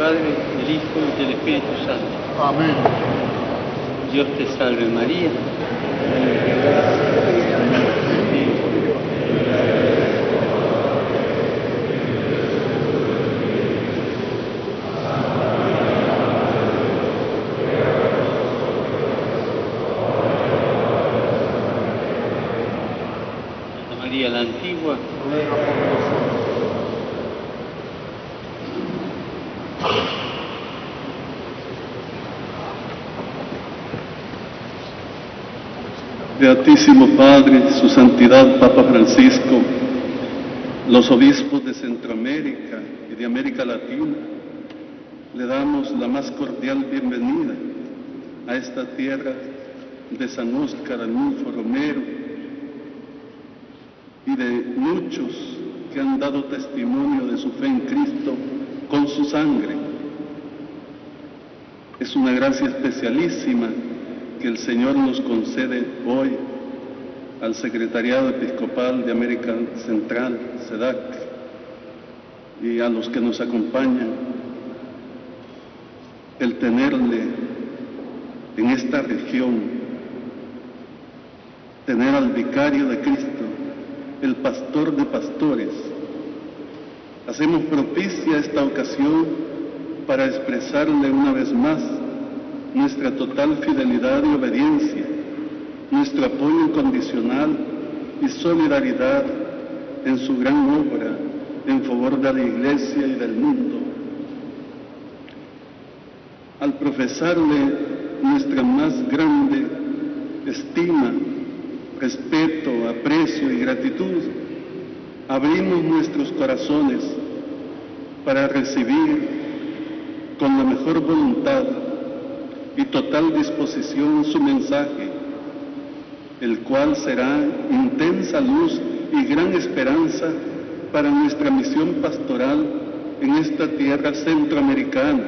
Padre, del Hijo y del Espíritu Santo. Amén. Dios te salve María. Santa María la Antigua. Ruega por nosotros. Beatísimo Padre, Su Santidad Papa Francisco, los obispos de Centroamérica y de América Latina, le damos la más cordial bienvenida a esta tierra de San Óscar Arnulfo Romero y de muchos que han dado testimonio de su fe en Cristo con su sangre. Es una gracia especialísima que el Señor nos concede hoy al Secretariado Episcopal de América Central, SEDAC, y a los que nos acompañan, el tenerle en esta región, tener al Vicario de Cristo, el Pastor de Pastores. Hacemos propicia esta ocasión para expresarle una vez más nuestra total fidelidad y obediencia, nuestro apoyo incondicional y solidaridad en su gran obra en favor de la Iglesia y del mundo. Al profesarle nuestra más grande estima, respeto, aprecio y gratitud, abrimos nuestros corazones para recibir con la mejor voluntad y total disposición su mensaje, el cual será intensa luz y gran esperanza para nuestra misión pastoral en esta tierra centroamericana,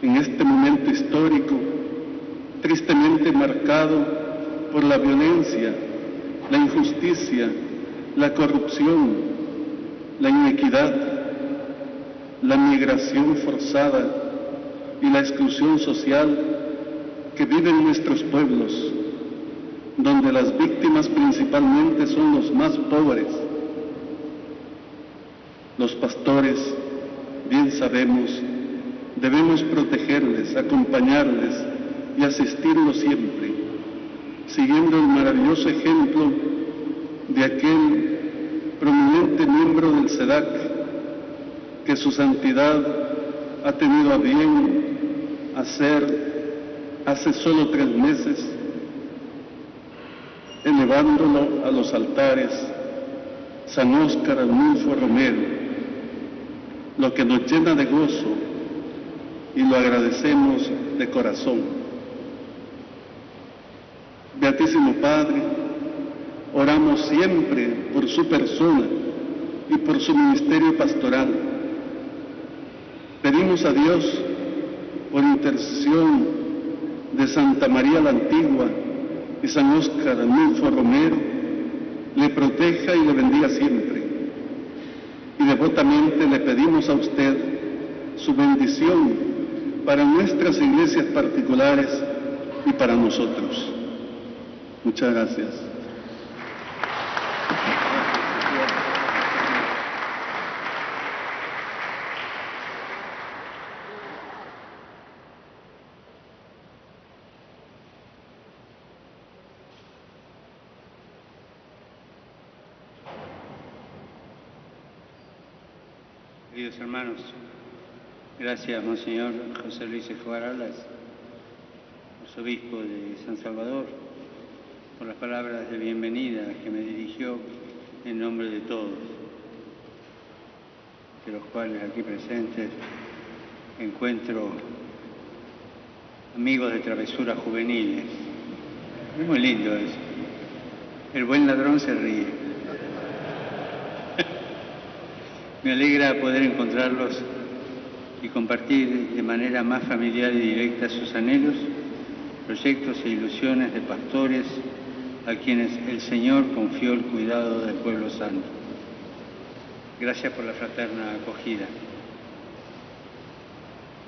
en este momento histórico tristemente marcado por la violencia, la injusticia, la corrupción, la inequidad, la migración forzada y la exclusión social que viven nuestros pueblos, donde las víctimas principalmente son los más pobres. Los pastores, bien sabemos, debemos protegerles, acompañarles y asistirlos siempre, siguiendo el maravilloso ejemplo de aquel prominente miembro del SEDAC que su santidad ha tenido a bien hacer hace solo 3 meses, elevándolo a los altares San Óscar Arnulfo Romero, lo que nos llena de gozo y lo agradecemos de corazón. Beatísimo Padre, oramos siempre por su persona y por su ministerio pastoral. Pedimos a Dios, por intercesión de Santa María la Antigua y San Óscar Arnulfo Romero, le proteja y le bendiga siempre. Y devotamente le pedimos a usted su bendición para nuestras iglesias particulares y para nosotros. Muchas gracias. Queridos hermanos, gracias Monseñor José Luis Escobar Alas, arzobispo de San Salvador, por las palabras de bienvenida que me dirigió en nombre de todos, de los cuales aquí presentes encuentro amigos de travesuras juveniles. Es muy lindo eso. El buen ladrón se ríe. Me alegra poder encontrarlos y compartir de manera más familiar y directa sus anhelos, proyectos e ilusiones de pastores a quienes el Señor confió el cuidado del pueblo santo. Gracias por la fraterna acogida.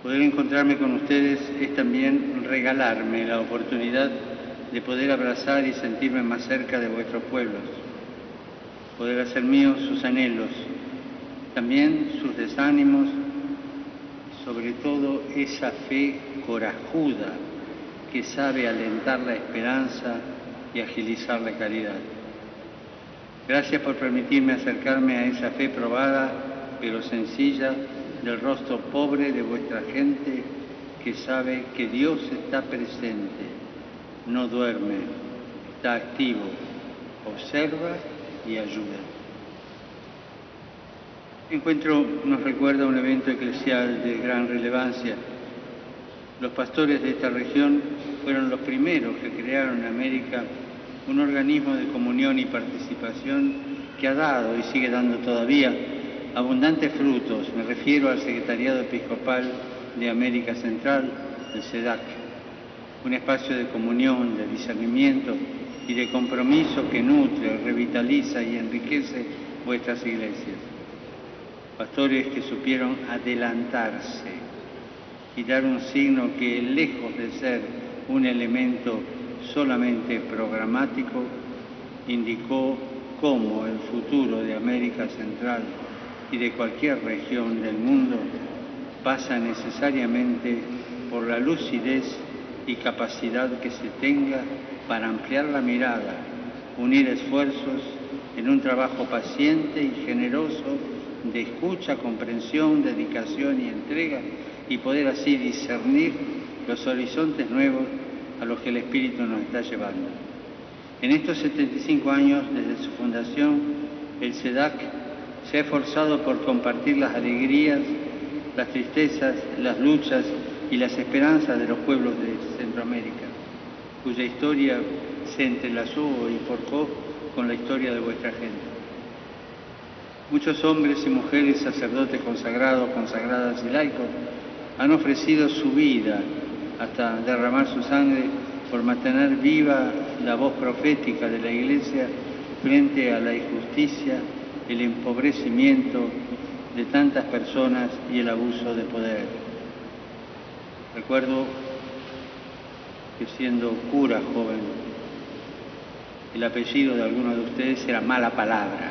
Poder encontrarme con ustedes es también regalarme la oportunidad de poder abrazar y sentirme más cerca de vuestros pueblos, poder hacer míos sus anhelos, también sus desánimos, sobre todo esa fe corajuda que sabe alentar la esperanza y agilizar la caridad. Gracias por permitirme acercarme a esa fe probada, pero sencilla, del rostro pobre de vuestra gente que sabe que Dios está presente, no duerme, está activo, observa y ayuda. El encuentro nos recuerda un evento eclesial de gran relevancia. Los pastores de esta región fueron los primeros que crearon en América un organismo de comunión y participación que ha dado y sigue dando todavía abundantes frutos. Me refiero al Secretariado Episcopal de América Central, el SEDAC, un espacio de comunión, de discernimiento y de compromiso que nutre, revitaliza y enriquece vuestras iglesias. Pastores que supieron adelantarse y dar un signo que, lejos de ser un elemento solamente programático, indicó cómo el futuro de América Central y de cualquier región del mundo pasa necesariamente por la lucidez y capacidad que se tenga para ampliar la mirada, unir esfuerzos en un trabajo paciente y generoso de escucha, comprensión, dedicación y entrega, y poder así discernir los horizontes nuevos a los que el Espíritu nos está llevando. En estos 75 años desde su fundación, el SEDAC se ha esforzado por compartir las alegrías, las tristezas, las luchas y las esperanzas de los pueblos de Centroamérica, cuya historia se entrelazó y forjó con la historia de vuestra gente. Muchos hombres y mujeres, sacerdotes consagrados, consagradas y laicos, han ofrecido su vida hasta derramar su sangre por mantener viva la voz profética de la Iglesia frente a la injusticia, el empobrecimiento de tantas personas y el abuso de poder. Recuerdo que siendo cura joven, el apellido de algunos de ustedes era Mala Palabra,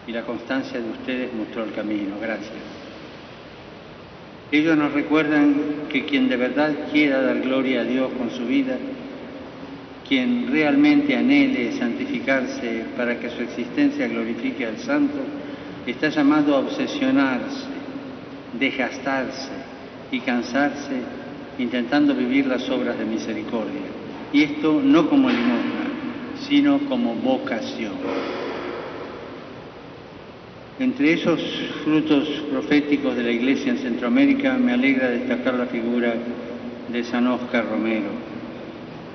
y la constancia de ustedes mostró el camino. Gracias. Ellos nos recuerdan que quien de verdad quiera dar gloria a Dios con su vida, quien realmente anhele santificarse para que su existencia glorifique al Santo, está llamado a obsesionarse, desgastarse y cansarse intentando vivir las obras de misericordia. Y esto no como limosna, sino como vocación. Entre esos frutos proféticos de la Iglesia en Centroamérica, me alegra destacar la figura de San Óscar Romero,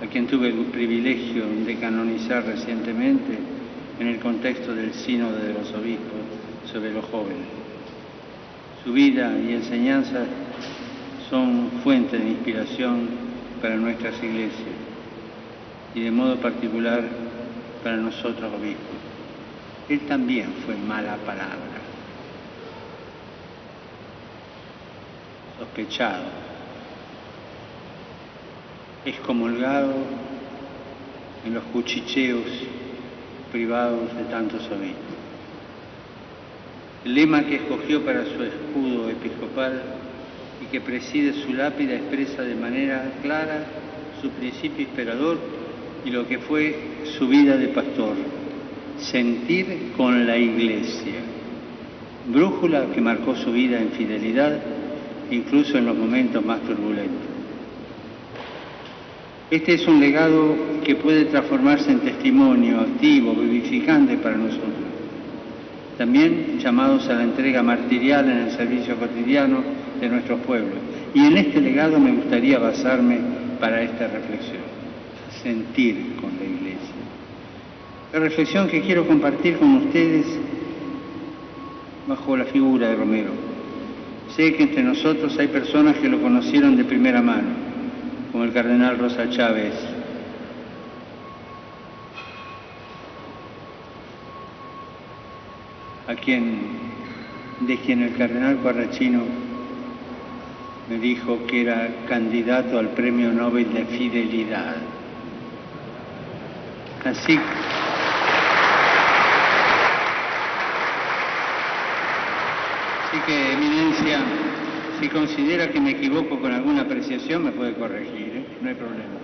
a quien tuve el privilegio de canonizar recientemente en el contexto del Sínodo de los Obispos sobre los jóvenes. Su vida y enseñanza son fuente de inspiración para nuestras iglesias y de modo particular para nosotros obispos. Él también fue Mala Palabra, sospechado, excomulgado en los cuchicheos privados de tantos obispos. El lema que escogió para su escudo episcopal y que preside su lápida expresa de manera clara su principio inspirador y lo que fue su vida de pastor: sentir con la Iglesia, brújula que marcó su vida en fidelidad, incluso en los momentos más turbulentos. Este es un legado que puede transformarse en testimonio activo, vivificante para nosotros. También llamados a la entrega martirial en el servicio cotidiano de nuestros pueblos. Y en este legado me gustaría basarme para esta reflexión: sentir con la Iglesia. La reflexión que quiero compartir con ustedes bajo la figura de Romero. Sé que entre nosotros hay personas que lo conocieron de primera mano, como el cardenal Rosa Chávez, a quien de quien el cardenal Parrachino me dijo que era candidato al Premio Nobel de Fidelidad. Así que, Eminencia, si considera que me equivoco con alguna apreciación, me puede corregir, no hay problema.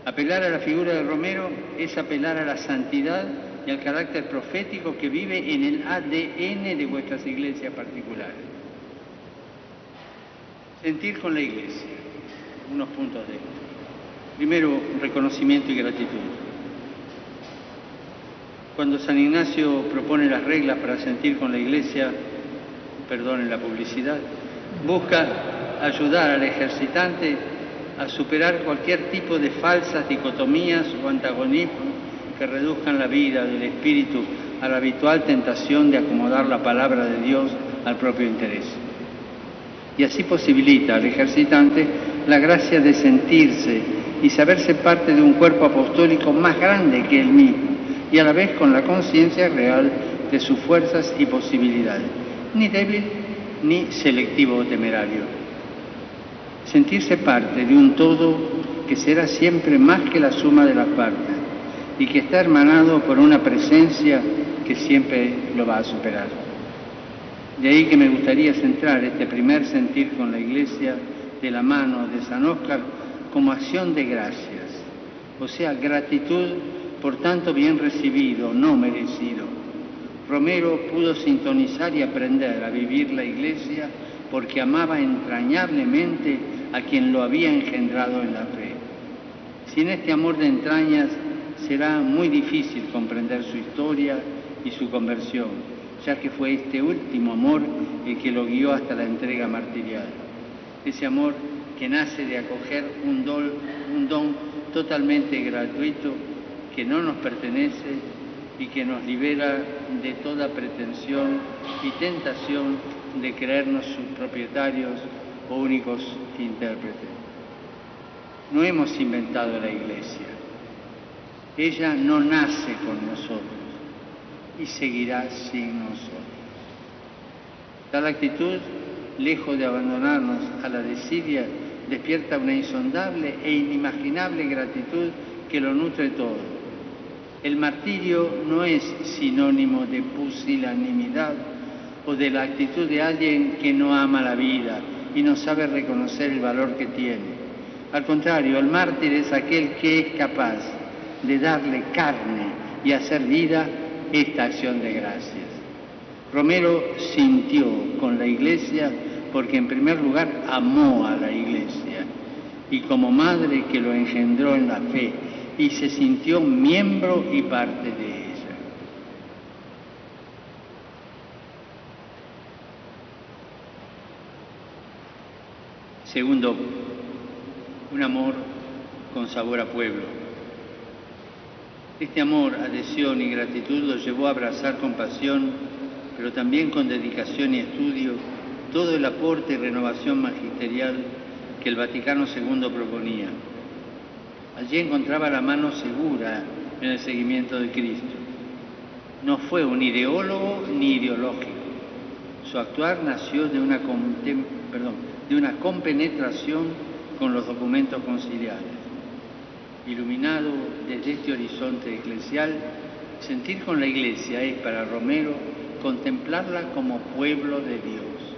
Apelar a la figura de Romero es apelar a la santidad y al carácter profético que vive en el ADN de vuestras iglesias particulares. Sentir con la Iglesia, unos puntos de esto. Primero, reconocimiento y gratitud. Cuando San Ignacio propone las reglas para sentir con la Iglesia, perdonen la publicidad, busca ayudar al ejercitante a superar cualquier tipo de falsas dicotomías o antagonismos que reduzcan la vida del espíritu a la habitual tentación de acomodar la palabra de Dios al propio interés. Y así posibilita al ejercitante la gracia de sentirse y saberse parte de un cuerpo apostólico más grande que él mismo y a la vez con la conciencia real de sus fuerzas y posibilidades, ni débil ni selectivo o temerario. Sentirse parte de un todo que será siempre más que la suma de las partes y que está hermanado por una presencia que siempre lo va a superar. De ahí que me gustaría centrar este primer sentir con la Iglesia de la mano de San Óscar como acción de gracias, o sea, gratitud por tanto bien recibido, no merecido. Romero pudo sintonizar y aprender a vivir la Iglesia porque amaba entrañablemente a quien lo había engendrado en la fe. Sin este amor de entrañas será muy difícil comprender su historia y su conversión, ya que fue este último amor el que lo guió hasta la entrega martirial. Ese amor que nace de acoger un don totalmente gratuito que no nos pertenece y que nos libera de toda pretensión y tentación de creernos sus propietarios o únicos intérpretes. No hemos inventado la Iglesia. Ella no nace con nosotros y seguirá sin nosotros. Tal actitud, lejos de abandonarnos a la desidia, despierta una insondable e inimaginable gratitud que lo nutre todo. El martirio no es sinónimo de pusilanimidad o de la actitud de alguien que no ama la vida y no sabe reconocer el valor que tiene. Al contrario, el mártir es aquel que es capaz de darle carne y hacer vida esta acción de gracias. Romero sintió con la Iglesia porque en primer lugar amó a la Iglesia y como madre que lo engendró en la fe y se sintió miembro y parte de ella. Segundo, un amor con sabor a pueblo. Este amor, adhesión y gratitud lo llevó a abrazar con pasión, pero también con dedicación y estudio, todo el aporte y renovación magisterial que el Vaticano II proponía. Allí encontraba la mano segura en el seguimiento de Cristo. No fue un ideólogo ni ideológico. Su actuar nació de una compenetración con los documentos conciliares. Iluminado desde este horizonte eclesial, sentir con la Iglesia es para Romero contemplarla como pueblo de Dios,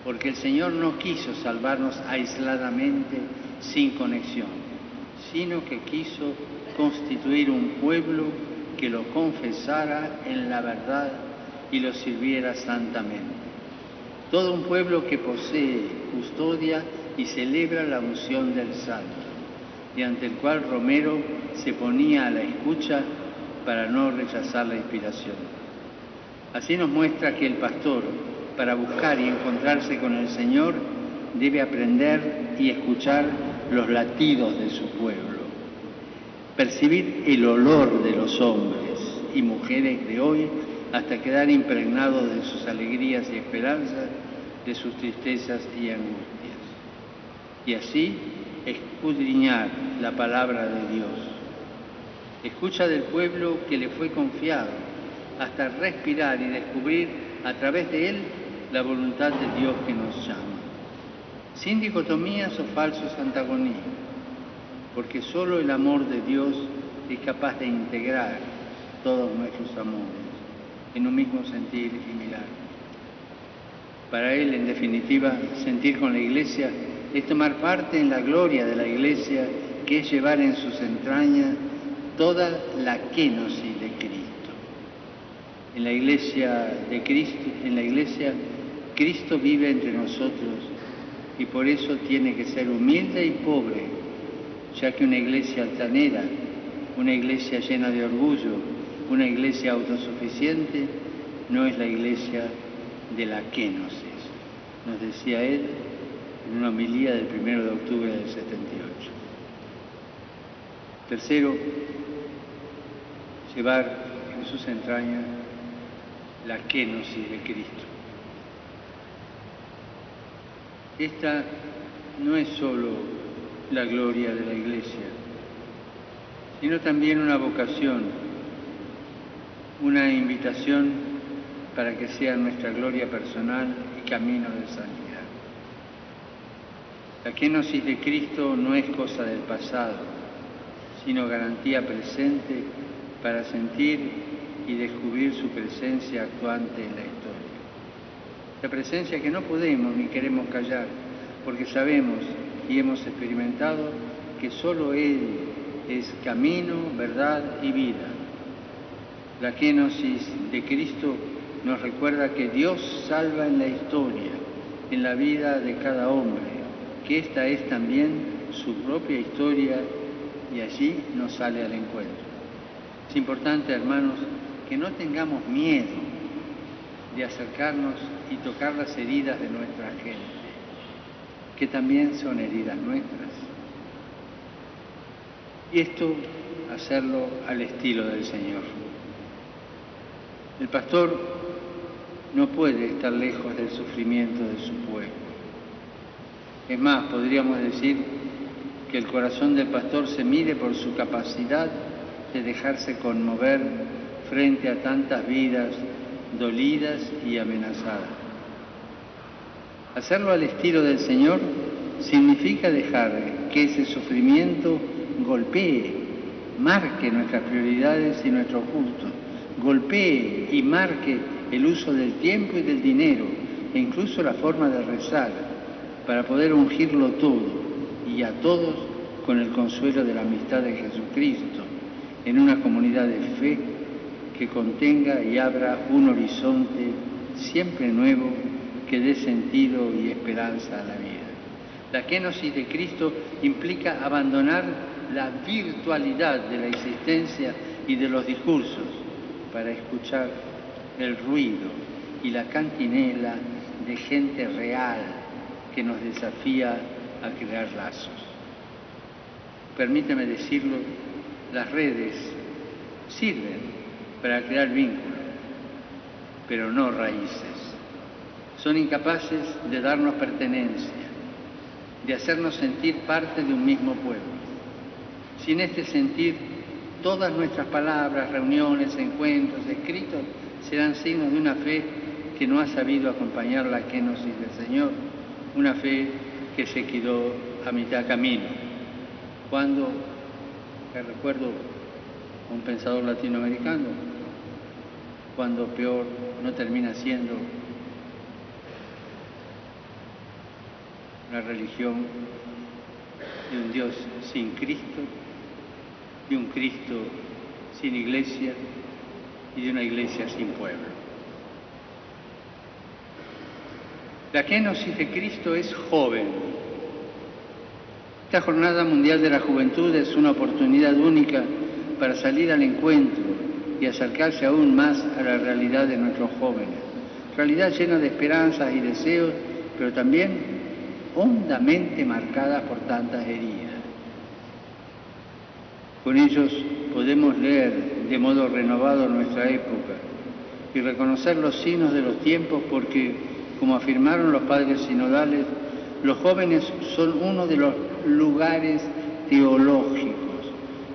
porque el Señor no quiso salvarnos aisladamente sin conexión, sino que quiso constituir un pueblo que lo confesara en la verdad y lo sirviera santamente. Todo un pueblo que posee, custodia y celebra la unción del Santo, y ante el cual Romero se ponía a la escucha para no rechazar la inspiración. Así nos muestra que el pastor, para buscar y encontrarse con el Señor, debe aprender y escuchar los latidos de su pueblo, percibir el olor de los hombres y mujeres de hoy hasta quedar impregnado de sus alegrías y esperanzas, de sus tristezas y angustias. Y así escudriñar la palabra de Dios. Escucha del pueblo que le fue confiado hasta respirar y descubrir a través de él, la voluntad de Dios que nos llama, sin dicotomías o falsos antagonismos, porque solo el amor de Dios es capaz de integrar todos nuestros amores en un mismo sentir y mirar. Para él, en definitiva, sentir con la Iglesia es tomar parte en la gloria de la Iglesia, que es llevar en sus entrañas toda la kénosis de Cristo. En la Iglesia de Cristo, Cristo vive entre nosotros y por eso tiene que ser humilde y pobre, ya que una iglesia altanera, una iglesia llena de orgullo, una iglesia autosuficiente, no es la iglesia de la kénosis, nos decía él en una homilía del 1 de octubre del 78. Tercero, llevar en sus entrañas la kénosis de Cristo. Esta no es solo la gloria de la Iglesia, sino también una vocación, una invitación para que sea nuestra gloria personal y camino de santidad. La kénosis de Cristo no es cosa del pasado, sino garantía presente para sentir y descubrir su presencia actuante en la historia. La presencia que no podemos ni queremos callar, porque sabemos y hemos experimentado que solo Él es camino, verdad y vida. La kénosis de Cristo nos recuerda que Dios salva en la historia, en la vida de cada hombre, que esta es también su propia historia y allí nos sale al encuentro. Es importante, hermanos, que no tengamos miedo de acercarnos y tocar las heridas de nuestra gente, que también son heridas nuestras. Y esto, hacerlo al estilo del Señor. El pastor no puede estar lejos del sufrimiento de su pueblo. Es más, podríamos decir que el corazón del pastor se mide por su capacidad de dejarse conmover frente a tantas vidas dolidas y amenazadas. Hacerlo al estilo del Señor significa dejar que ese sufrimiento golpee, marque nuestras prioridades y nuestros gustos, golpee y marque el uso del tiempo y del dinero e incluso la forma de rezar para poder ungirlo todo y a todos con el consuelo de la amistad de Jesucristo en una comunidad de fe que contenga y abra un horizonte siempre nuevo que dé sentido y esperanza a la vida. La kénosis de Cristo implica abandonar la virtualidad de la existencia y de los discursos para escuchar el ruido y la cantinela de gente real que nos desafía a crear lazos. Permíteme decirlo, las redes sirven para crear vínculos, pero no raíces. Son incapaces de darnos pertenencia, de hacernos sentir parte de un mismo pueblo. Sin este sentir, todas nuestras palabras, reuniones, encuentros, escritos, serán signos de una fe que no ha sabido acompañar la kénosis del Señor, una fe que se quedó a mitad camino. Cuando, recuerdo a un pensador latinoamericano, cuando peor no termina siendo la religión de un Dios sin Cristo, de un Cristo sin iglesia y de una iglesia sin pueblo. La kénosis de Cristo es joven. Esta Jornada Mundial de la Juventud es una oportunidad única para salir al encuentro y acercarse aún más a la realidad de nuestros jóvenes. Realidad llena de esperanzas y deseos, pero también hondamente marcadas por tantas heridas. Con ellos podemos leer de modo renovado nuestra época y reconocer los signos de los tiempos porque, como afirmaron los padres sinodales, los jóvenes son uno de los lugares teológicos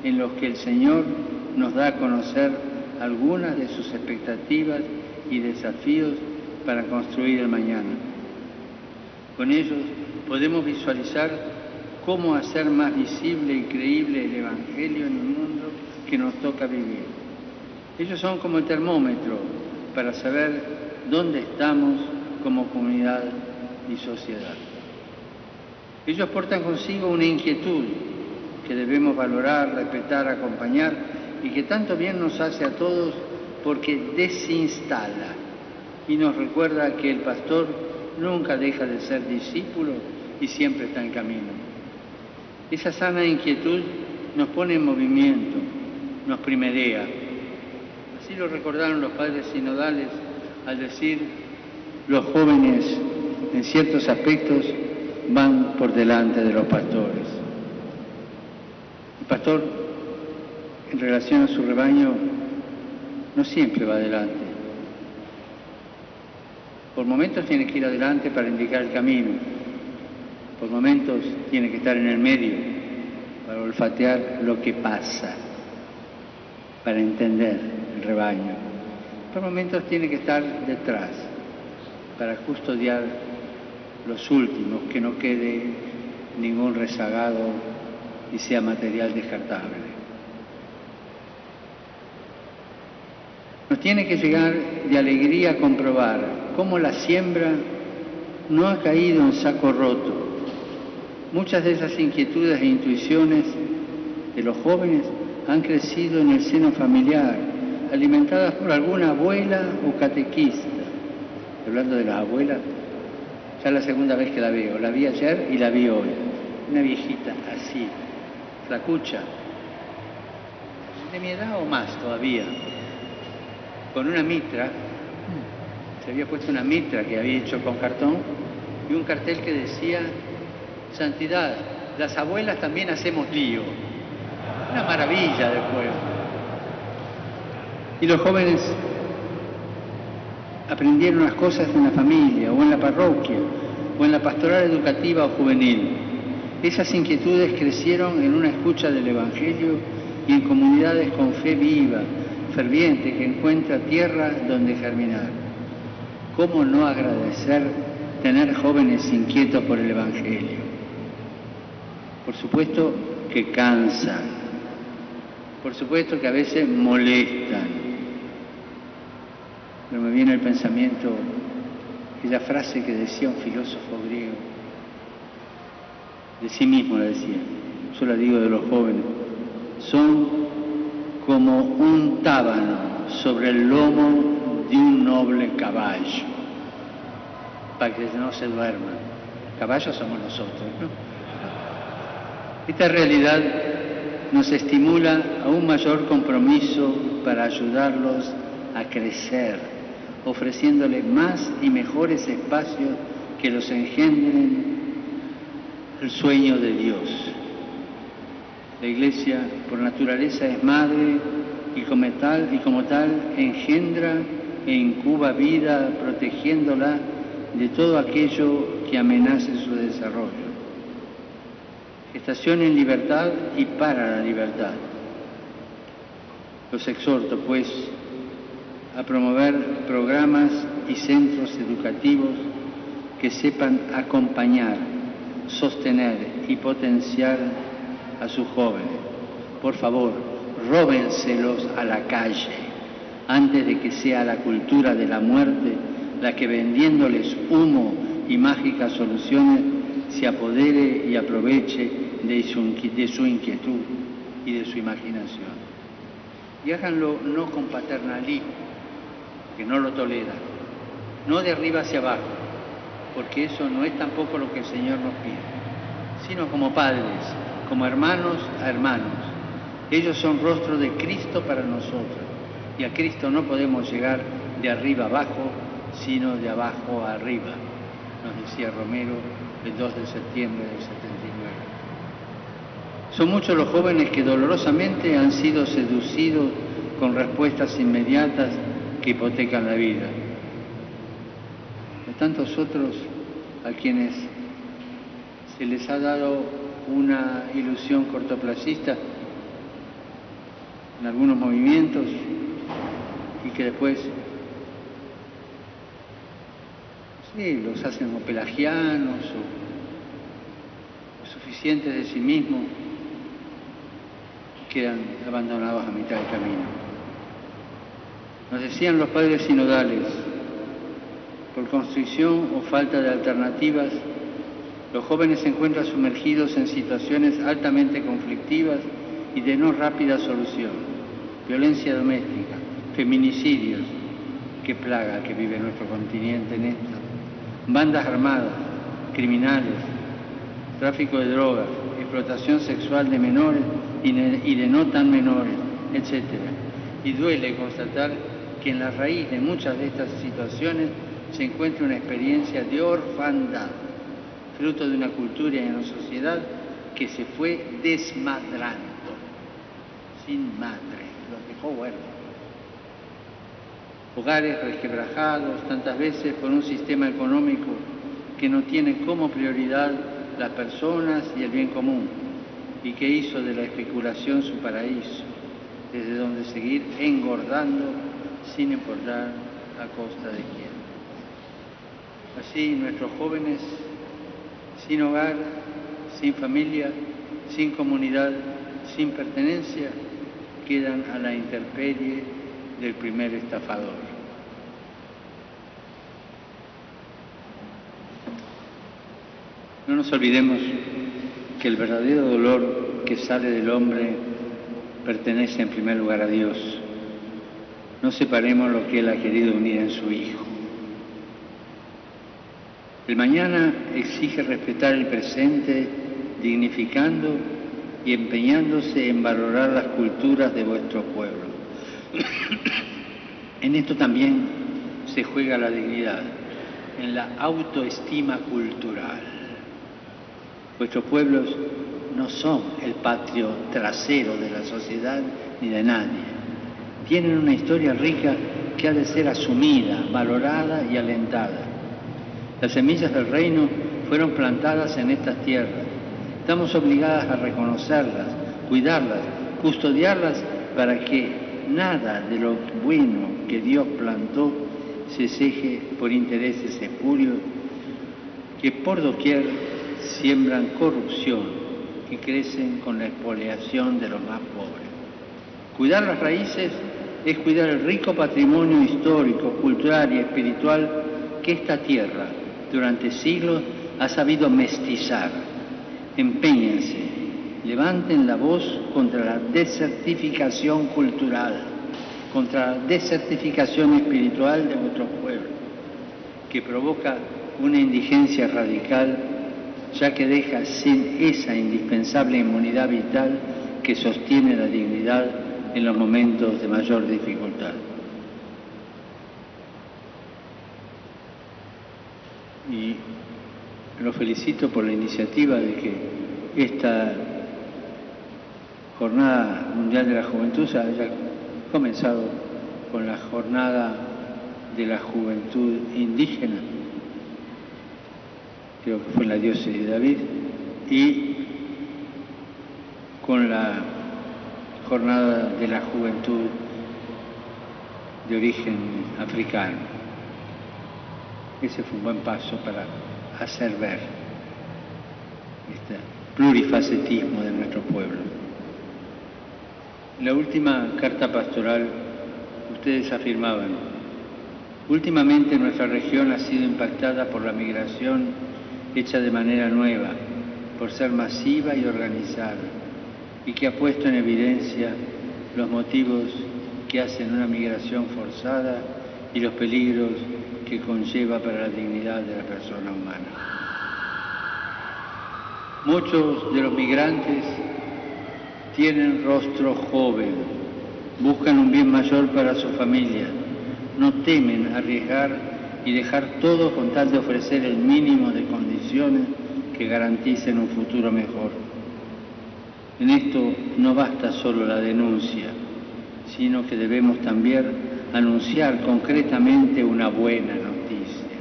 en los que el Señor nos da a conocer algunas de sus expectativas y desafíos para construir el mañana. Con ellos podemos visualizar cómo hacer más visible y creíble el Evangelio en el mundo que nos toca vivir. Ellos son como el termómetro para saber dónde estamos como comunidad y sociedad. Ellos portan consigo una inquietud que debemos valorar, respetar, acompañar y que tanto bien nos hace a todos porque desinstala y nos recuerda que el pastor nunca deja de ser discípulo y siempre está en camino. Esa sana inquietud nos pone en movimiento, nos primerea. Así lo recordaron los padres sinodales al decir: los jóvenes en ciertos aspectos van por delante de los pastores. El pastor, en relación a su rebaño, no siempre va adelante. Por momentos tiene que ir adelante para indicar el camino. Por momentos tiene que estar en el medio para olfatear lo que pasa, para entender el rebaño. Por momentos tiene que estar detrás para custodiar los últimos, que no quede ningún rezagado y sea material descartable. Nos tiene que llegar de alegría comprobar cómo la siembra no ha caído en saco roto. Muchas de esas inquietudes e intuiciones de los jóvenes han crecido en el seno familiar, alimentadas por alguna abuela o catequista. Hablando de las abuelas, ya la segunda vez que la veo. La vi ayer y la vi hoy. Una viejita así, flacucha, de mi edad o más todavía, con una mitra. Se había puesto una mitra que había hecho con cartón y un cartel que decía: santidad, las abuelas también hacemos lío. Una maravilla del pueblo. Y los jóvenes aprendieron las cosas en la familia, o en la parroquia, o en la pastoral educativa o juvenil. Esas inquietudes crecieron en una escucha del Evangelio y en comunidades con fe viva, ferviente, que encuentra tierra donde germinar. ¿Cómo no agradecer tener jóvenes inquietos por el Evangelio? Por supuesto que cansan, por supuesto que a veces molestan. Pero me viene el pensamiento aquella frase que decía un filósofo griego, de sí mismo la decía, yo la digo de los jóvenes: son como un tábano sobre el lomo de un noble caballo, para que no se duerman. Caballos somos nosotros, ¿no? Esta realidad nos estimula a un mayor compromiso para ayudarlos a crecer, ofreciéndoles más y mejores espacios que los engendren el sueño de Dios. La Iglesia, por naturaleza, es madre y como tal engendra e incuba vida, protegiéndola de todo aquello que amenace su desarrollo. Gestación en libertad y para la libertad. Los exhorto, pues, a promover programas y centros educativos que sepan acompañar, sostener y potenciar a sus jóvenes. Por favor, róbenselos a la calle antes de que sea la cultura de la muerte la que, vendiéndoles humo y mágicas soluciones, se apodere y aproveche de su inquietud y de su imaginación. Y háganlo no con paternalismo, que no lo tolera, no de arriba hacia abajo, porque eso no es tampoco lo que el Señor nos pide, sino como padres, como hermanos a hermanos. Ellos son rostro de Cristo para nosotros, y a Cristo no podemos llegar de arriba abajo, sino de abajo a arriba, nos decía Romero el 2 de septiembre del 79. Son muchos los jóvenes que dolorosamente han sido seducidos con respuestas inmediatas que hipotecan la vida. De tantos otros a quienes se les ha dado una ilusión cortoplacista en algunos movimientos y que después sí, los hacen o pelagianos o suficientes de sí mismos, y quedan abandonados a mitad del camino. Nos decían los padres sinodales, por constricción o falta de alternativas, los jóvenes se encuentran sumergidos en situaciones altamente conflictivas y de no rápida solución. Violencia doméstica, feminicidios, qué plaga que vive nuestro continente en esto. Bandas armadas, criminales, tráfico de drogas, explotación sexual de menores y de no tan menores, etc. Y duele constatar que en la raíz de muchas de estas situaciones se encuentra una experiencia de orfandad, fruto de una cultura y una sociedad que se fue desmadrando, sin madre, los dejó huérfanos. Hogares resquebrajados tantas veces por un sistema económico que no tiene como prioridad las personas y el bien común, y que hizo de la especulación su paraíso, desde donde seguir engordando sin importar a costa de quién. Así nuestros jóvenes, sin hogar, sin familia, sin comunidad, sin pertenencia, quedan a la intemperie del primer estafador. No nos olvidemos que el verdadero dolor que sale del hombre pertenece en primer lugar a Dios. No separemos lo que Él ha querido unir en su Hijo. El mañana exige respetar el presente, dignificando y empeñándose en valorar las culturas de vuestro pueblo. En esto también se juega la dignidad, en la autoestima cultural. Vuestros pueblos no son el patio trasero de la sociedad ni de nadie. Tienen una historia rica que ha de ser asumida, valorada y alentada. Las semillas del reino fueron plantadas en estas tierras. Estamos obligadas a reconocerlas, cuidarlas, custodiarlas para que nada de lo bueno que Dios plantó se ceje por intereses espurios que por doquier siembran corrupción y crecen con la expoliación de los más pobres. Cuidar las raíces es cuidar el rico patrimonio histórico, cultural y espiritual que esta tierra durante siglos ha sabido mestizar. Empéñense, levanten la voz contra la desertificación cultural, contra la desertificación espiritual de vuestro pueblo, que provoca una indigencia radical, ya que deja sin esa indispensable inmunidad vital que sostiene la dignidad en los momentos de mayor dificultad. Y los felicito por la iniciativa de que esta Jornada Mundial de la Juventud se haya comenzado con la Jornada de la Juventud Indígena, creo que fue en la diócesis de David, y con la Jornada de la Juventud de origen africano. Ese fue un buen paso para hacer ver este plurifacetismo de nuestro pueblo. En la última carta pastoral, ustedes afirmaban: últimamente nuestra región ha sido impactada por la migración hecha de manera nueva, por ser masiva y organizada, y que ha puesto en evidencia los motivos que hacen una migración forzada y los peligros que conlleva para la dignidad de la persona humana. Muchos de los migrantes tienen rostro joven, buscan un bien mayor para su familia, no temen arriesgar y dejar todo con tal de ofrecer el mínimo de condiciones que garanticen un futuro mejor. En esto no basta solo la denuncia, sino que debemos también anunciar concretamente una buena noticia.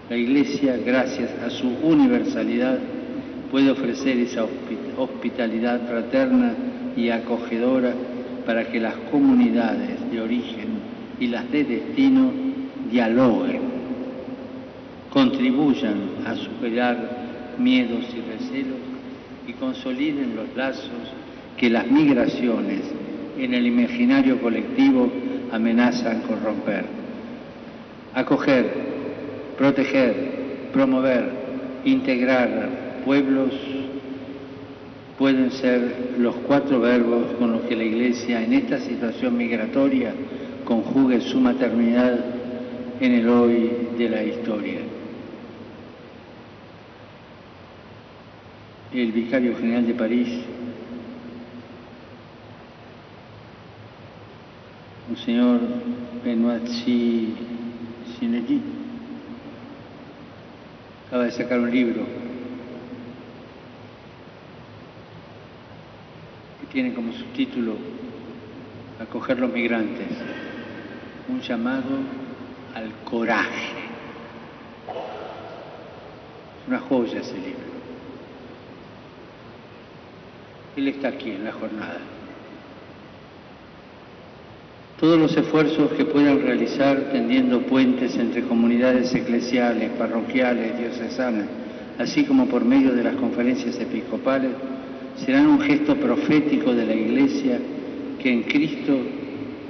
La Iglesia, gracias a su universalidad, puede ofrecer esa hospitalidad fraterna y acogedora para que las comunidades de origen y las de destino dialoguen contribuyan a superar miedos y recelos y consoliden los lazos que las migraciones en el imaginario colectivo amenazan con romper. Acoger, proteger, promover, integrar pueblos pueden ser los 4 verbos con los que la Iglesia en esta situación migratoria conjugue su maternidad en el hoy de la historia. El vicario general de París, Monseñor Benoît Sinelli, acaba de sacar un libro que tiene como subtítulo Acoger los migrantes, un llamado al coraje. Es una joya ese libro. Él está aquí en la jornada. Todos los esfuerzos que puedan realizar tendiendo puentes entre comunidades eclesiales, parroquiales, diocesanas, así como por medio de las conferencias episcopales, serán un gesto profético de la Iglesia que en Cristo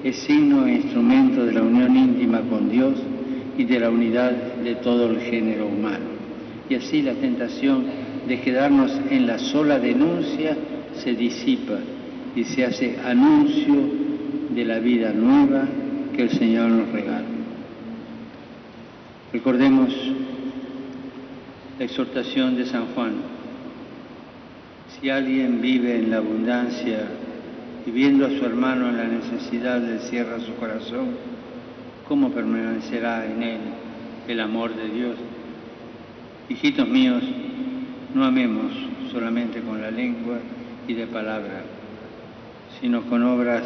es signo e instrumento de la unión íntima con Dios y de la unidad de todo el género humano. Y así la tentación de quedarnos en la sola denuncia se disipa y se hace anuncio de la vida nueva que el Señor nos regala. Recordemos la exhortación de San Juan. Si alguien vive en la abundancia y viendo a su hermano en la necesidad le cierra su corazón, ¿cómo permanecerá en él el amor de Dios? Hijitos míos, no amemos solamente con la lengua y de palabra, sino con obras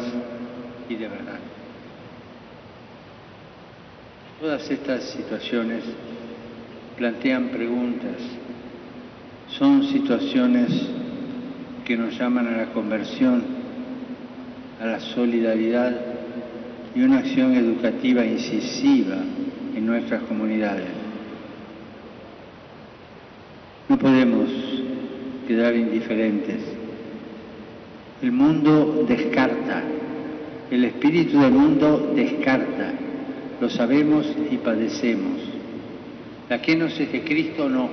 y de verdad. Todas estas situaciones plantean preguntas, son situaciones que nos llaman a la conversión, a la solidaridad y una acción educativa incisiva en nuestras comunidades. No podemos quedar indiferentes. El mundo descarta, el espíritu del mundo descarta, lo sabemos y padecemos. La kenosis de Cristo no.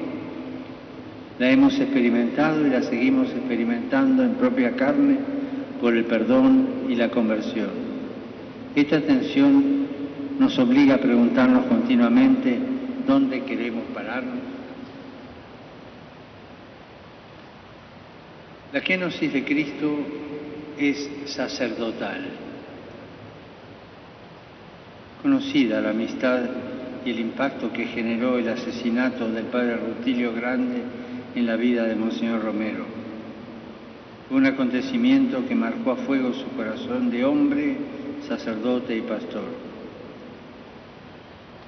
La hemos experimentado y la seguimos experimentando en propia carne por el perdón y la conversión. Esta tensión nos obliga a preguntarnos continuamente dónde queremos pararnos. La kenosis de Cristo es sacerdotal. Conocida la amistad y el impacto que generó el asesinato del padre Rutilio Grande en la vida de Monseñor Romero. Fue un acontecimiento que marcó a fuego su corazón de hombre, sacerdote y pastor.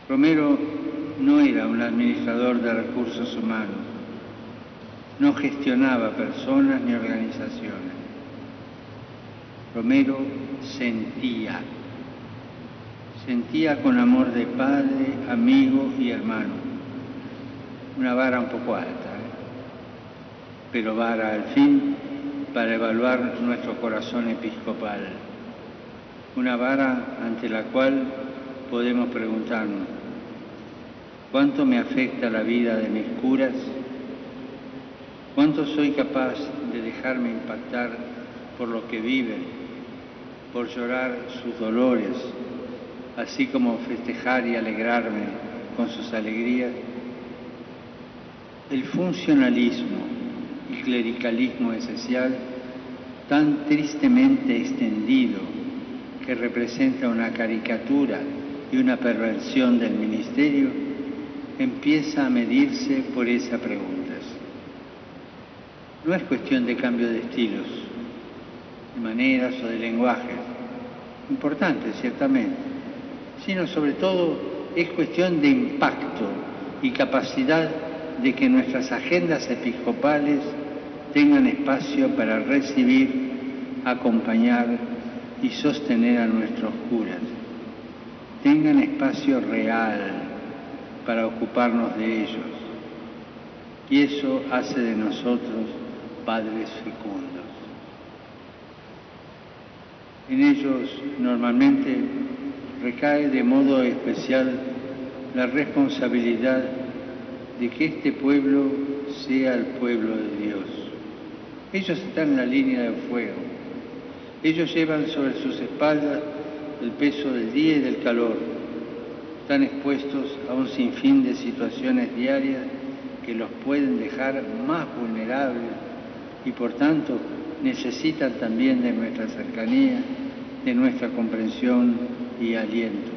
Romero no era un administrador de recursos humanos, no gestionaba personas ni organizaciones. Romero sentía con amor de padre, amigo y hermano. Una vara un poco alta, pero vara al fin para evaluar nuestro corazón episcopal. Una vara ante la cual podemos preguntarnos, ¿cuánto me afecta la vida de mis curas? ¿Cuánto soy capaz de dejarme impactar por lo que viven, por llorar sus dolores, así como festejar y alegrarme con sus alegrías? El funcionalismo y clericalismo esencial, tan tristemente extendido que representa una caricatura y una perversión del ministerio, empieza a medirse por esa pregunta. No es cuestión de cambio de estilos, de maneras o de lenguajes, importantes ciertamente, sino sobre todo es cuestión de impacto y capacidad de que nuestras agendas episcopales tengan espacio para recibir, acompañar y sostener a nuestros curas. Tengan espacio real para ocuparnos de ellos. Y eso hace de nosotros padres fecundos. En ellos normalmente recae de modo especial la responsabilidad de que este pueblo sea el pueblo de Dios. Ellos están en la línea de fuego. Ellos llevan sobre sus espaldas el peso del día y del calor. Están expuestos a un sinfín de situaciones diarias que los pueden dejar más vulnerables y por tanto necesitan también de nuestra cercanía, de nuestra comprensión y aliento.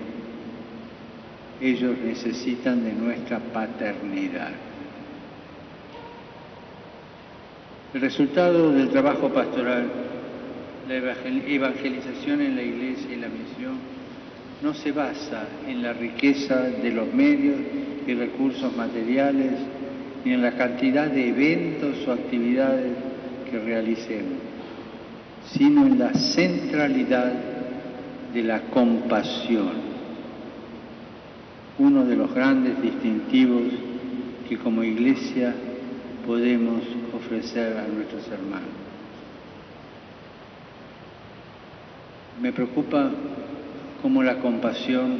Ellos necesitan de nuestra paternidad. El resultado del trabajo pastoral, la evangelización en la Iglesia y la misión, no se basa en la riqueza de los medios y recursos materiales, ni en la cantidad de eventos o actividades que realicemos, sino en la centralidad de la compasión, uno de los grandes distintivos que como Iglesia podemos ofrecer a nuestros hermanos. Me preocupa cómo la compasión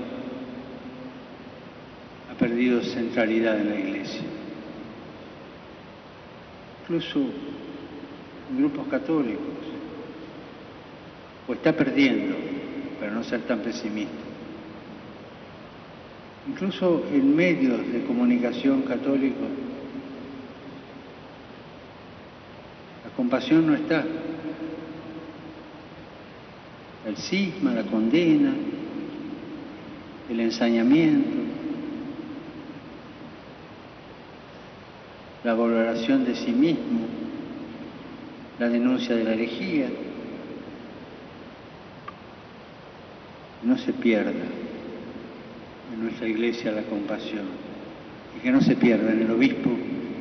ha perdido centralidad en la Iglesia. Incluso en grupos católicos, o está perdiendo, para no ser tan pesimista. Incluso en medios de comunicación católicos, la compasión no está. El cisma, la condena, el ensañamiento, la valoración de sí mismo, la denuncia de la herejía. No se pierda en nuestra Iglesia la compasión y que no se pierda en el obispo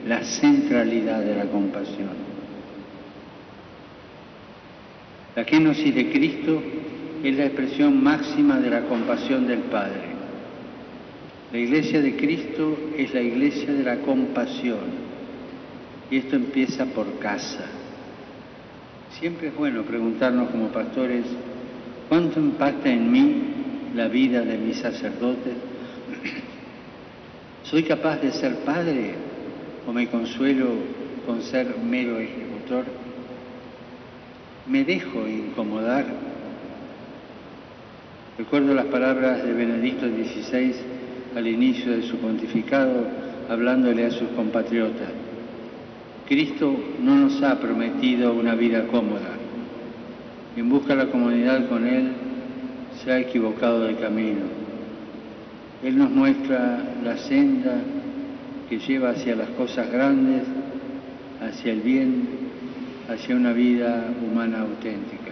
la centralidad de la compasión. La kenosis de Cristo es la expresión máxima de la compasión del Padre. La Iglesia de Cristo es la Iglesia de la compasión y esto empieza por casa. Siempre es bueno preguntarnos como pastores, ¿cuánto impacta en mí la vida de mis sacerdotes? ¿Soy capaz de ser padre o me consuelo con ser mero ejecutor? ¿Me dejo incomodar? Recuerdo las palabras de Benedicto XVI al inicio de su pontificado, hablándole a sus compatriotas. Cristo no nos ha prometido una vida cómoda. Quien busca la comunidad con Él se ha equivocado de camino. Él nos muestra la senda que lleva hacia las cosas grandes, hacia el bien, hacia una vida humana auténtica.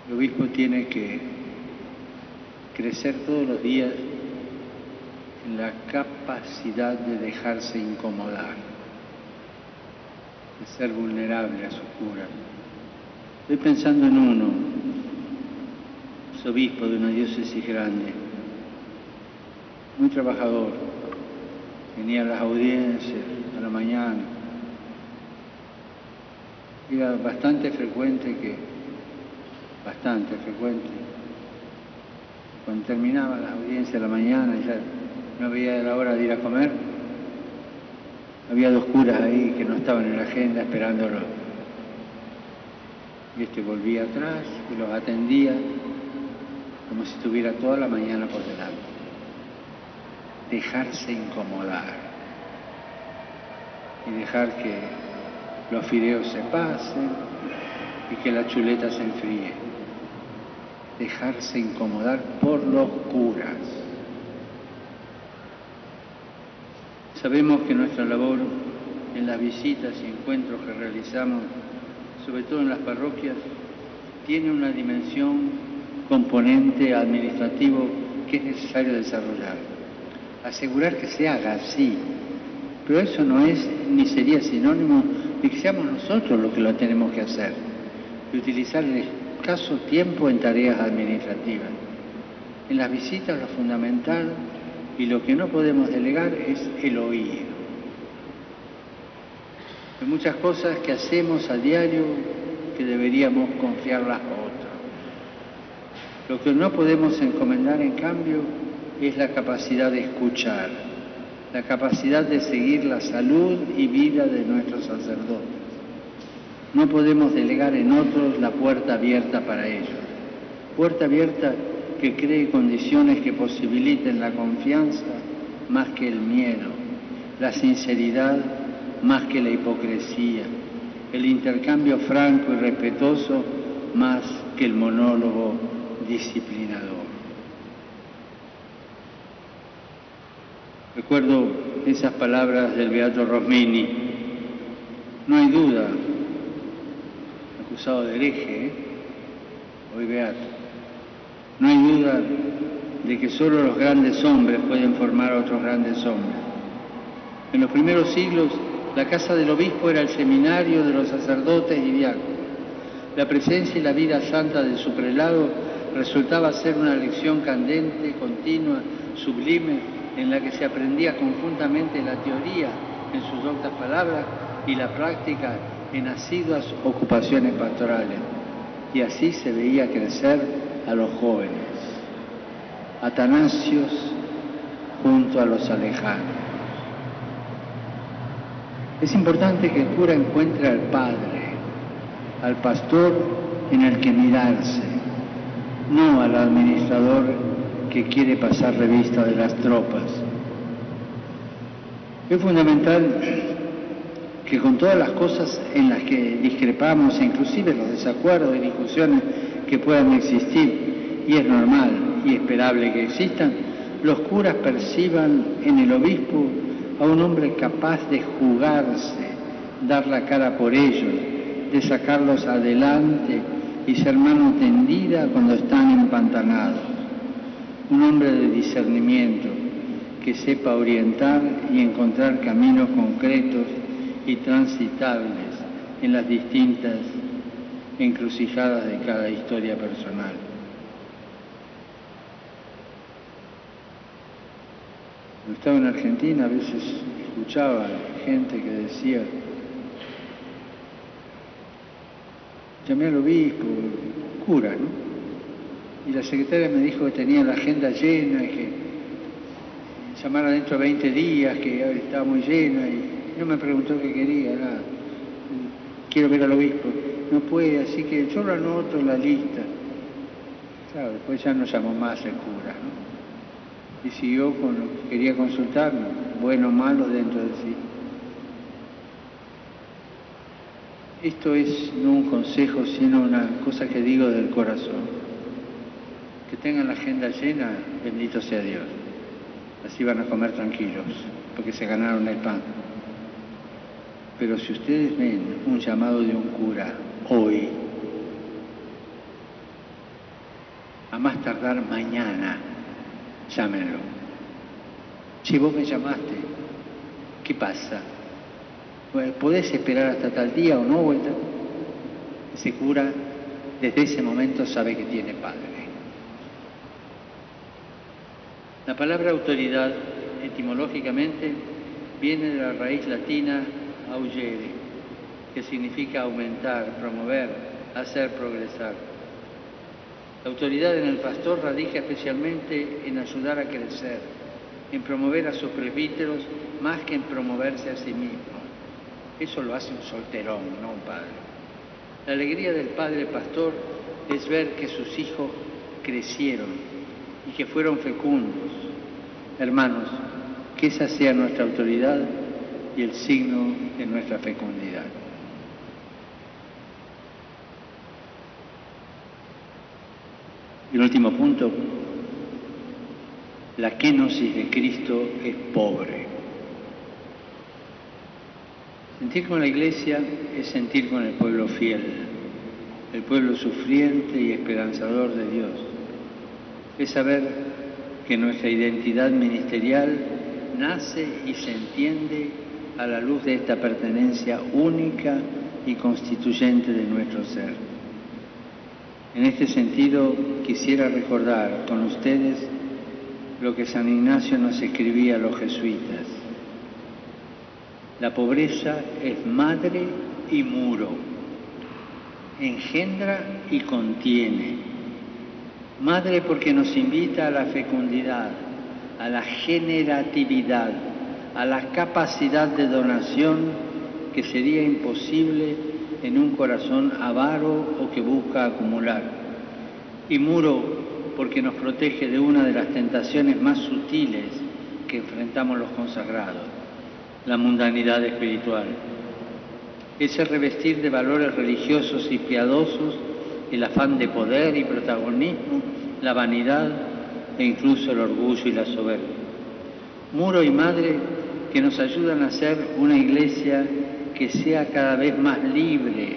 El obispo tiene que crecer todos los días en la capacidad de dejarse incomodar, de ser vulnerable a su cura. Estoy pensando en uno, es obispo de una diócesis grande, muy trabajador, venía a las audiencias a la mañana. Era bastante frecuente. Cuando terminaba las audiencias de la mañana, ya no veía la hora de ir a comer, había dos curas ahí que no estaban en la agenda esperándolo. Y volvía atrás y los atendía como si estuviera toda la mañana por delante. Dejarse incomodar y dejar que los fideos se pasen y que la chuleta se enfríe. Dejarse incomodar por los curas. Sabemos que nuestra labor en las visitas y encuentros que realizamos, sobre todo en las parroquias, tiene una dimensión componente administrativo que es necesario desarrollar. Asegurar que se haga así, pero eso no es ni sería sinónimo de que seamos nosotros los que lo tenemos que hacer, y utilizar el escaso tiempo en tareas administrativas. En las visitas lo fundamental y lo que no podemos delegar es el oír. Hay muchas cosas que hacemos a diario que deberíamos confiarlas a otros. Lo que no podemos encomendar, en cambio, es la capacidad de escuchar, la capacidad de seguir la salud y vida de nuestros sacerdotes. No podemos delegar en otros la puerta abierta para ellos. Puerta abierta que cree condiciones que posibiliten la confianza más que el miedo, la sinceridad más que la hipocresía, el intercambio franco y respetuoso más que el monólogo disciplinador. Recuerdo esas palabras del beato Rosmini: no hay duda, acusado de hereje, hoy beato, no hay duda de que solo los grandes hombres pueden formar a otros grandes hombres. En los primeros siglos, la casa del obispo era el seminario de los sacerdotes y diáconos. La presencia y la vida santa de su prelado resultaba ser una lección candente, continua, sublime, en la que se aprendía conjuntamente la teoría en sus doctas palabras y la práctica en asiduas ocupaciones pastorales. Y así se veía crecer a los jóvenes, Atanasios junto a los alejanos. Es importante que el cura encuentre al padre, al pastor en el que mirarse, no al administrador que quiere pasar revista de las tropas. Es fundamental que con todas las cosas en las que discrepamos, inclusive los desacuerdos y discusiones que puedan existir, y es normal y esperable que existan, los curas perciban en el obispo a un hombre capaz de jugarse, dar la cara por ellos, de sacarlos adelante y ser mano tendida cuando están empantanados. Un hombre de discernimiento que sepa orientar y encontrar caminos concretos y transitables en las distintas encrucijadas de cada historia personal. Cuando estaba en Argentina, a veces escuchaba gente que decía: llamé al obispo, cura, ¿no? Y la secretaria me dijo que tenía la agenda llena y que llamara dentro de 20 días, que estaba muy llena, y no me preguntó qué quería, nada. Quiero ver al obispo. No puede, así que yo lo anoto en la lista. Claro, después ya no llamó más el cura, ¿no? Y siguió con lo que quería consultar, bueno o malo dentro de sí. Esto es no un consejo, sino una cosa que digo del corazón. Que tengan la agenda llena, bendito sea Dios. Así van a comer tranquilos, porque se ganaron el pan. Pero si ustedes ven un llamado de un cura hoy, a más tardar mañana, llámenlo. Si vos me llamaste, ¿qué pasa? ¿Podés esperar hasta tal día o no? Ese cura desde ese momento sabe que tiene padre. La palabra autoridad, etimológicamente, viene de la raíz latina augere, que significa aumentar, promover, hacer progresar. La autoridad en el pastor radica especialmente en ayudar a crecer, en promover a sus presbíteros más que en promoverse a sí mismo. Eso lo hace un solterón, no un padre. La alegría del padre pastor es ver que sus hijos crecieron y que fueron fecundos. Hermanos, que esa sea nuestra autoridad y el signo de nuestra fecundidad. Y el último punto, la kenosis de Cristo es pobre. Sentir con la Iglesia es sentir con el pueblo fiel, el pueblo sufriente y esperanzador de Dios. Es saber que nuestra identidad ministerial nace y se entiende a la luz de esta pertenencia única y constituyente de nuestro ser. En este sentido, quisiera recordar con ustedes lo que San Ignacio nos escribía a los jesuitas. La pobreza es madre y muro, engendra y contiene. Madre porque nos invita a la fecundidad, a la generatividad, a la capacidad de donación que sería imposible en un corazón avaro o que busca acumular. Y muro porque nos protege de una de las tentaciones más sutiles que enfrentamos los consagrados, la mundanidad espiritual. Ese revestir de valores religiosos y piadosos, el afán de poder y protagonismo, la vanidad e incluso el orgullo y la soberbia. Muro y madre que nos ayudan a ser una iglesia que sea cada vez más libre,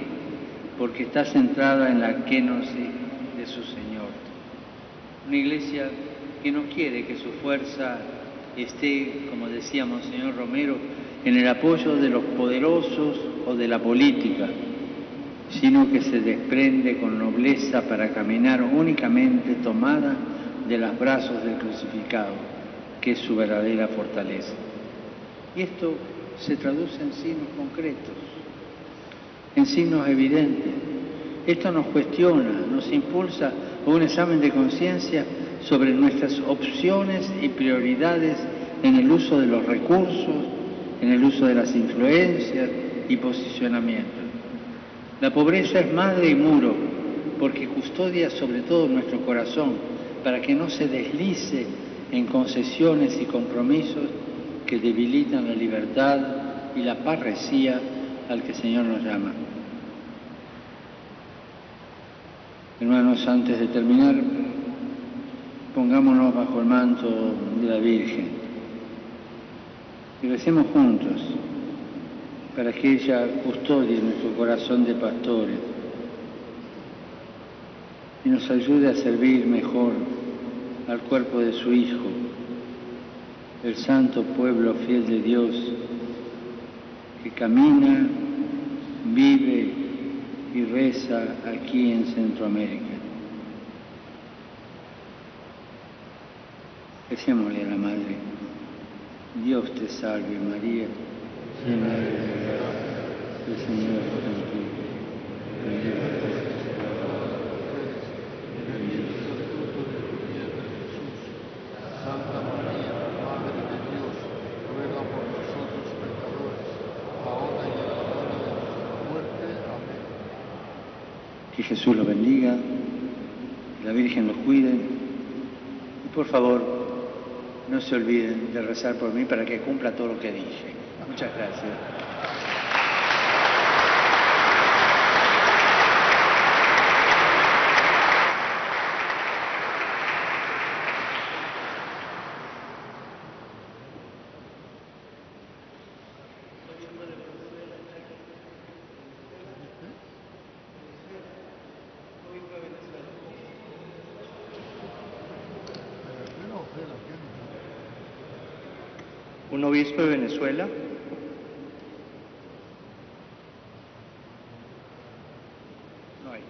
porque está centrada en la kenosis de su Señor. Una iglesia que no quiere que su fuerza esté, como decía Monseñor Romero, en el apoyo de los poderosos o de la política, sino que se desprende con nobleza para caminar únicamente tomada de los brazos del crucificado, que es su verdadera fortaleza. Y esto se traduce en signos concretos, en signos evidentes. Esto nos cuestiona, nos impulsa a un examen de conciencia sobre nuestras opciones y prioridades en el uso de los recursos, en el uso de las influencias y posicionamientos. La pobreza es madre y muro, porque custodia sobre todo nuestro corazón, para que no se deslice en concesiones y compromisos que debilitan la libertad y la parresía al que el Señor nos llama. Hermanos, antes de terminar, pongámonos bajo el manto de la Virgen y recemos juntos para que ella custodie nuestro corazón de pastores y nos ayude a servir mejor al cuerpo de su Hijo, el santo pueblo fiel de Dios, que camina, vive y reza aquí en Centroamérica. Recémosle a la Madre. Dios te salve María, llena eres de gracia, el Señor es contigo. Bendita eres Santa María, Madre de Dios, ruega por nosotros pecadores, ahora y en la hora de nuestra muerte. Amén. Que Jesús los bendiga, que la Virgen los cuide y por favor no se olviden de rezar por mí para que cumpla todo lo que dije. Muchas gracias. ¿Un obispo de Venezuela? No hay.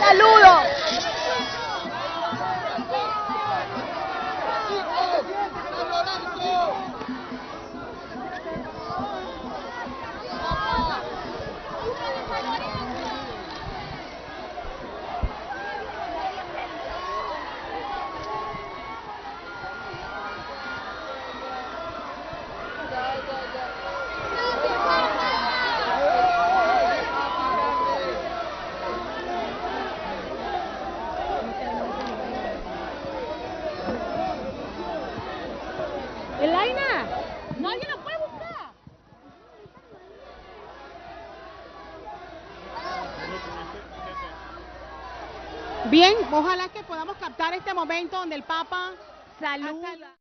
Saludos. Elaina, no, yo no puedo buscar. Bien, ojalá que podamos captar este momento donde el Papa saluda.